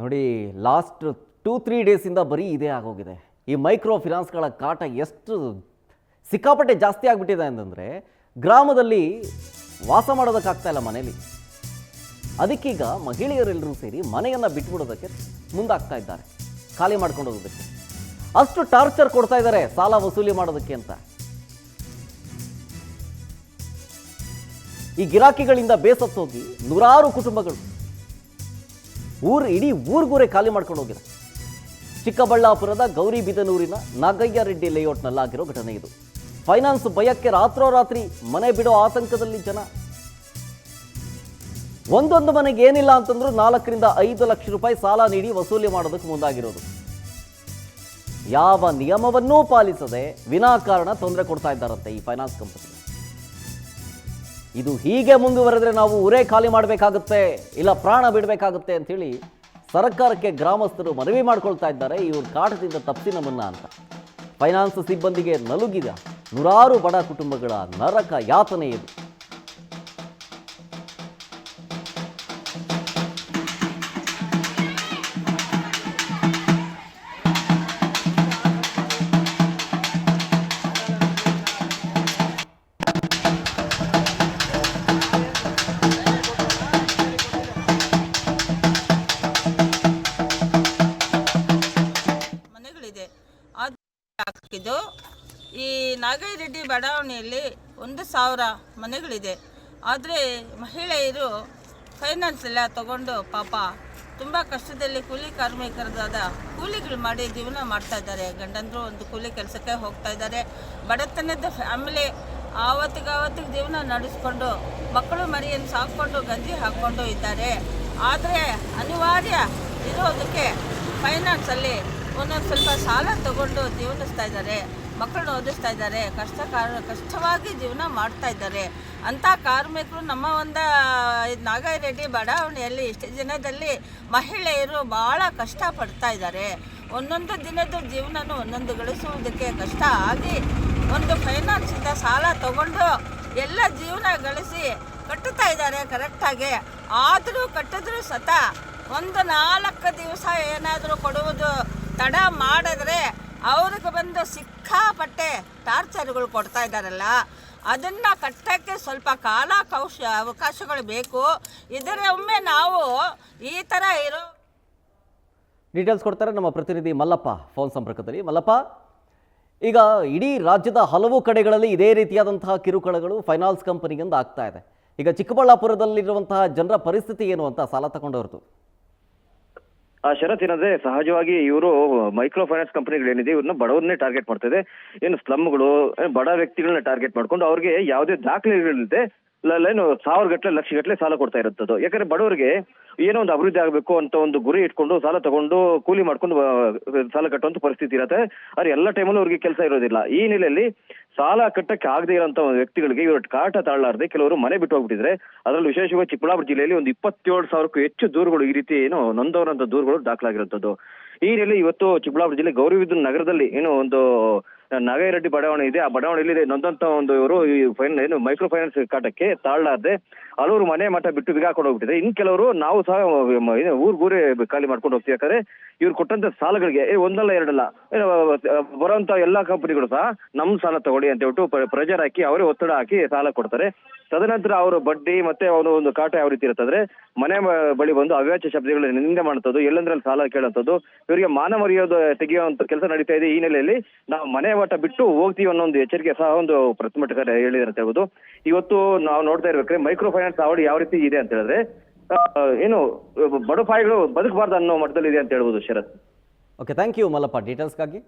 ನೋಡಿ ಲಾಸ್ಟ್ 2-3 ಡೇಸಿಂದ ಬರೀ ಇದೇ ಆಗೋಗಿದೆ. ಈ ಮೈಕ್ರೋ ಫಿನಾನ್ಸ್ಗಳ ಕಾಟ ಎಷ್ಟು ಸಿಕ್ಕಾಪಟ್ಟೆ ಜಾಸ್ತಿ ಆಗಿಬಿಟ್ಟಿದೆ ಅಂತಂದರೆ ಗ್ರಾಮದಲ್ಲಿ ವಾಸ ಮಾಡೋದಕ್ಕಾಗ್ತಾ ಇಲ್ಲ ಮನೇಲಿ. ಅದಕ್ಕೀಗ ಮಹಿಳೆಯರೆಲ್ಲರೂ ಸೇರಿ ಮನೆಯನ್ನು ಬಿಟ್ಬಿಡೋದಕ್ಕೆ ಮುಂದಾಗ್ತಾ ಇದ್ದಾರೆ, ಖಾಲಿ ಮಾಡ್ಕೊಂಡು ಹೋಗೋದಕ್ಕೆ. ಅಷ್ಟು ಟಾರ್ಚರ್ ಕೊಡ್ತಾ ಇದ್ದಾರೆ ಸಾಲ ವಸೂಲಿ ಮಾಡೋದಕ್ಕೆ ಅಂತ. ಈ ಗಿರಾಕಿಗಳಿಂದ ಬೇಸತ್ತೋಗಿ ನೂರಾರು ಕುಟುಂಬಗಳು ಇಡೀ ಊರ್ಗೂರೇ ಖಾಲಿ ಮಾಡ್ಕೊಂಡು ಹೋಗಿದೆ. ಚಿಕ್ಕಬಳ್ಳಾಪುರದ ಗೌರಿಬಿದನೂರಿನ ನಾಗಯ್ಯ ರೆಡ್ಡಿ ಲೇಔಟ್ನಲ್ಲಾಗಿರೋ ಘಟನೆ ಇದು. ಫೈನಾನ್ಸ್ ಭಯಕ್ಕೆ ರಾತ್ರೋರಾತ್ರಿ ಮನೆ ಬಿಡೋ ಆತಂಕದಲ್ಲಿ ಜನ. ಒಂದೊಂದು ಮನೆಗೆ ಏನಿಲ್ಲ ಅಂತಂದ್ರೂ 4 ರಿಂದ 5 ಲಕ್ಷ ರೂಪಾಯಿ ಸಾಲ ನೀಡಿ ವಸೂಲಿ ಮಾಡೋದಕ್ಕೆ ಮುಂದಾಗಿರೋದು. ಯಾವ ನಿಯಮವನ್ನೂ ಪಾಲಿಸದೆ ವಿನಾಕಾರಣ ತೊಂದರೆ ಕೊಡ್ತಾ ಇದ್ದಾರಂತೆ ಈ ಫೈನಾನ್ಸ್ ಕಂಪನಿ. ಇದು ಹೀಗೆ ಮುಂದುವರೆದ್ರೆ ನಾವು ಊರೇ ಖಾಲಿ ಮಾಡಬೇಕಾಗುತ್ತೆ, ಇಲ್ಲ ಪ್ರಾಣ ಬಿಡಬೇಕಾಗುತ್ತೆ ಅಂತೇಳಿ ಸರ್ಕಾರಕ್ಕೆ ಗ್ರಾಮಸ್ಥರು ಮನವಿ ಮಾಡ್ಕೊಳ್ತಾ ಇದ್ದಾರೆ. ಇವ್ರ ಕಾಟದಿಂದ ತಪ್ಪಿಸಿ ನಮ್ಮನ್ನ ಅಂತ. ಫೈನಾನ್ಸ್ ಸಿಬ್ಬಂದಿಗೆ ನಲುಗಿದ ನೂರಾರು ಬಡ ಕುಟುಂಬಗಳ ನರಕ ಯಾತನೆ ಇದು. ಹಾಕಿದ್ದು ಈ ನಾಗಯ್ಯ ರೆಡ್ಡಿ ಬಡಾವಣೆಯಲ್ಲಿ 1,000 ಮನೆಗಳಿದೆ. ಆದರೆ ಮಹಿಳೆಯರು ಫೈನಾನ್ಸ್ ಎಲ್ಲ ತಗೊಂಡು ಪಾಪ ತುಂಬ ಕಷ್ಟದಲ್ಲಿ ಕೂಲಿ ಕಾರ್ಮಿಕರಾದ ಕೂಲಿಗಳು ಮಾಡಿ ಜೀವನ ಮಾಡ್ತಾ ಇದ್ದಾರೆ. ಗಂಡಂದರು ಒಂದು ಕೂಲಿ ಕೆಲಸಕ್ಕೆ ಹೋಗ್ತಾ ಇದ್ದಾರೆ. ಬಡತನದ ಫ್ಯಾಮಿಲಿ ಆವತ್ತಿಗೆ ಜೀವನ ನಡೆಸ್ಕೊಂಡು ಮಕ್ಕಳು ಮರಿಯನ್ನು ಸಾಕ್ಕೊಂಡು ಗಂಜಿ ಹಾಕ್ಕೊಂಡು ಇದ್ದಾರೆ. ಆದರೆ ಅನಿವಾರ್ಯ ಇರೋದಕ್ಕೆ ಫೈನಾನ್ಸಲ್ಲಿ ಒಂದೊಂದು ಸ್ವಲ್ಪ ಸಾಲ ತಗೊಂಡು ಜೀವನಿಸ್ತಾ ಇದ್ದಾರೆ, ಮಕ್ಕಳನ್ನ ಓದಿಸ್ತಾ ಇದ್ದಾರೆ, ಕಷ್ಟವಾಗಿ ಜೀವನ ಮಾಡ್ತಾ ಇದ್ದಾರೆ. ಅಂಥ ಕಾರ್ಮಿಕರು ನಮ್ಮ ಒಂದು ನಾಗಯ್ಯ ರೆಡ್ಡಿ ಬಡಾವಣೆಯಲ್ಲಿ ಇಷ್ಟು ದಿನದಲ್ಲಿ ಮಹಿಳೆಯರು ಭಾಳ ಕಷ್ಟಪಡ್ತಾ ಇದ್ದಾರೆ. ಒಂದೊಂದು ದಿನದ ಜೀವನನೂ ಒಂದೊಂದು ಗಳಿಸುವುದಕ್ಕೆ ಕಷ್ಟ ಆಗಿ ಒಂದು ಫೈನಾನ್ಸಿಂದ ಸಾಲ ತಗೊಂಡು ಎಲ್ಲ ಜೀವನ ಗಳಿಸಿ ಕಟ್ಟುತ್ತಾ ಇದ್ದಾರೆ ಕರೆಕ್ಟಾಗಿ. ಆದರೂ ಕಟ್ಟಿದ್ರು ಸತ ಒಂದು 4 ದಿವಸ ಏನಾದರೂ ಕೊಡುವುದು ತಡ ಮಾಡಿದ್ರೆ ಅವ್ರಿಗೆ ಬಂದು ಸಿಕ್ಕಾಪಟ್ಟೆ ಟಾರ್ಚರ್ಗಳು ಕೊಡ್ತಾ ಇದ್ದಾರಲ್ಲ, ಅದನ್ನು ಕಟ್ಟೋಕ್ಕೆ ಸ್ವಲ್ಪ ಅವಕಾಶಗಳು ಬೇಕು. ಇದರ ಒಮ್ಮೆ ನಾವು ಈ ಥರ ಇರೋ ಡೀಟೇಲ್ಸ್ ಕೊಡ್ತಾರೆ ನಮ್ಮ ಪ್ರತಿನಿಧಿ ಮಲ್ಲಪ್ಪ ಫೋನ್ ಸಂಪರ್ಕದಲ್ಲಿ. ಮಲ್ಲಪ್ಪ, ಈಗ ಇಡೀ ರಾಜ್ಯದ ಹಲವು ಕಡೆಗಳಲ್ಲಿ ಇದೇ ರೀತಿಯಾದಂತಹ ಕಿರುಕುಳಗಳು ಫೈನಾನ್ಸ್ ಕಂಪನಿಗಿಂದ ಆಗ್ತಾ ಇದೆ. ಈಗ ಚಿಕ್ಕಬಳ್ಳಾಪುರದಲ್ಲಿರುವಂತಹ ಜನರ ಪರಿಸ್ಥಿತಿ ಏನು ಅಂತ ಸಾಲ ತಗೊಂಡವ್ರದ್ದು? ಶರತ್ ಏನಂದ್ರೆ, ಸಹಜವಾಗಿ ಇವರು ಮೈಕ್ರೋ ಫೈನಾನ್ಸ್ ಕಂಪನಿಗಳೇನಿದೆ ಇವ್ರನ್ನ ಬಡವರನ್ನೇ ಟಾರ್ಗೆಟ್ ಮಾಡ್ತಿದೆ. ಏನು ಸ್ಲಮ್ಗಳು, ಬಡ ವ್ಯಕ್ತಿಗಳನ್ನ ಟಾರ್ಗೆಟ್ ಮಾಡ್ಕೊಂಡು ಅವ್ರಿಗೆ ಯಾವುದೇ ದಾಖಲೆಗಳಿಲ್ಲದೆ ಏನು 1000 ಗಟ್ಟಲೆ ಲಕ್ಷ ಗಟ್ಟಲೆ ಸಾಲ ಕೊಡ್ತಾ ಇರುತ್ತದು. ಯಾಕಂದ್ರೆ ಬಡವರಿಗೆ ಏನೋ ಒಂದು ಅಭಿವೃದ್ಧಿ ಆಗಬೇಕು ಅಂತ ಒಂದು ಗುರಿ ಇಟ್ಕೊಂಡು ಸಾಲ ತಗೊಂಡು ಕೂಲಿ ಮಾಡ್ಕೊಂಡು ಸಾಲ ಕಟ್ಟುವಂತ ಪರಿಸ್ಥಿತಿ ಇರುತ್ತೆ. ಆದ್ರೆ ಎಲ್ಲ ಟೈಮಲ್ಲೂ ಅವ್ರಿಗೆ ಕೆಲಸ ಇರೋದಿಲ್ಲ. ಈ ನೆಲೆಯಲ್ಲಿ ಸಾಲ ಕಟ್ಟಕ್ಕೆ ಆಗದೆ ಇರೋಂಥ ವ್ಯಕ್ತಿಗಳಿಗೆ ಇವರು ಕಾಟ ತಾಳಲಾರದೆ ಕೆಲವರು ಮನೆ ಬಿಟ್ಟು ಹೋಗ್ಬಿಟ್ಟಿದ್ರೆ, ಅದರಲ್ಲಿ ವಿಶೇಷವಾಗಿ ಚಿಕ್ಕಬಳ್ಳಾಪುರ ಜಿಲ್ಲೆಯಲ್ಲಿ ಒಂದು 27,000ಕ್ಕೂ ಹೆಚ್ಚು ದೂರುಗಳು ಈ ರೀತಿ ಏನು ನೊಂದವರಂತ ದೂರುಗಳು ದಾಖಲಾಗಿರುತ್ತದ್ದು. ಈ ನೆಲೆ ಇವತ್ತು ಚಿಕ್ಕಬಳ್ಳಾಪುರ ಜಿಲ್ಲೆ ಗೌರಿಬಿದನೂರು ನಗರದಲ್ಲಿ ಏನು ಒಂದು ನಾಗಯ್ಯ ರೆಡ್ಡಿ ಬಡಾವಣೆ ಇದೆ, ಆ ಬಡಾವಣೆಯಲ್ಲಿ ನೊಂದಂತ ಒಂದು ಇವರು ಏನು ಮೈಕ್ರೋ ಫೈನಾನ್ಸ್ ಕಾಟಕ್ಕೆ ತಾಳಲಾರದೆ ಹಲವರು ಮನೆ ಮಠ ಬಿಟ್ಟು ಬಿಗ ಹಾಕೊಂಡು ಹೋಗ್ಬಿಟ್ಟಿದೆ. ಇನ್ ಕೆಲವರು ನಾವು ಸಹ ಊರ್ಗೂರೇ ಖಾಲಿ ಮಾಡ್ಕೊಂಡು ಹೋಗ್ತೀವಿ. ಯಾಕಂದ್ರೆ ಇವ್ರು ಕೊಟ್ಟಂತ ಸಾಲಗಳಿಗೆ ಒಂದಲ್ಲ ಎರಡಲ್ಲ ಬರುವಂತ ಎಲ್ಲಾ ಕಂಪನಿಗಳು ಸಹ ನಮ್ ಸಾಲ ತಗೊಳ್ಳಿ ಅಂತ ಹೇಳ್ಬಿಟ್ಟು ಪ್ರೆಜರ್ ಹಾಕಿ ಅವರೇ ಒತ್ತಡ ಹಾಕಿ ಸಾಲ ಕೊಡ್ತಾರೆ. ತದನಂತರ ಅವರು ಬಡ್ಡಿ ಮತ್ತೆ ಅವನು ಒಂದು ಕಾಟ ಯಾವ ರೀತಿ ಇರುತ್ತಂದ್ರೆ ಮನೆ ಬಳಿ ಬಂದು ಅವ್ಯಾಚ ಶಬ್ದಗಳು ನಿಂದೆ ಮಾಡುತ್ತದ್ದು, ಎಲ್ಲಂದ್ರಲ್ಲಿ ಸಾಲ ಕೇಳುವಂಥದ್ದು, ಇವರಿಗೆ ಮಾನ ಮರ್ಯಾದೆ ತೆಗೆಯುವಂತ ಕೆಲಸ ನಡೀತಾ ಇದೆ. ಈ ನೆಲೆಯಲ್ಲಿ ನಾವು ಮನೆ ಮಠ ಬಿಟ್ಟು ಹೋಗ್ತೀವಿ ಅನ್ನೋ ಒಂದು ಎಚ್ಚರಿಕೆ ಸಹ ಒಂದು ಪ್ರತಿಭಟನೆ ಹೇಳಿದ್ದಾರೆ ಅಂತ ಹೇಳ್ಬೋದು. ಇವತ್ತು ನಾವು ನೋಡ್ತಾ ಇರ್ಬೇಕ್ರೆ ಮೈಕ್ರೋ ಫೈನಾನ್ಸ್ ಅವಳಿ ಯಾವ ರೀತಿ ಇದೆ ಅಂತ ಹೇಳಿದ್ರೆ ಏನು ಬಡಪಾಯಿಗಳು ಬದುಕಬಾರ್ದು ಅನ್ನೋ ಮಟ್ಟದಲ್ಲಿ ಇದೆ ಅಂತ ಹೇಳ್ಬೋದು Sharath. Okay, thank you Mallappa ಡೀಟೇಲ್ಸ್ಗಾಗಿ.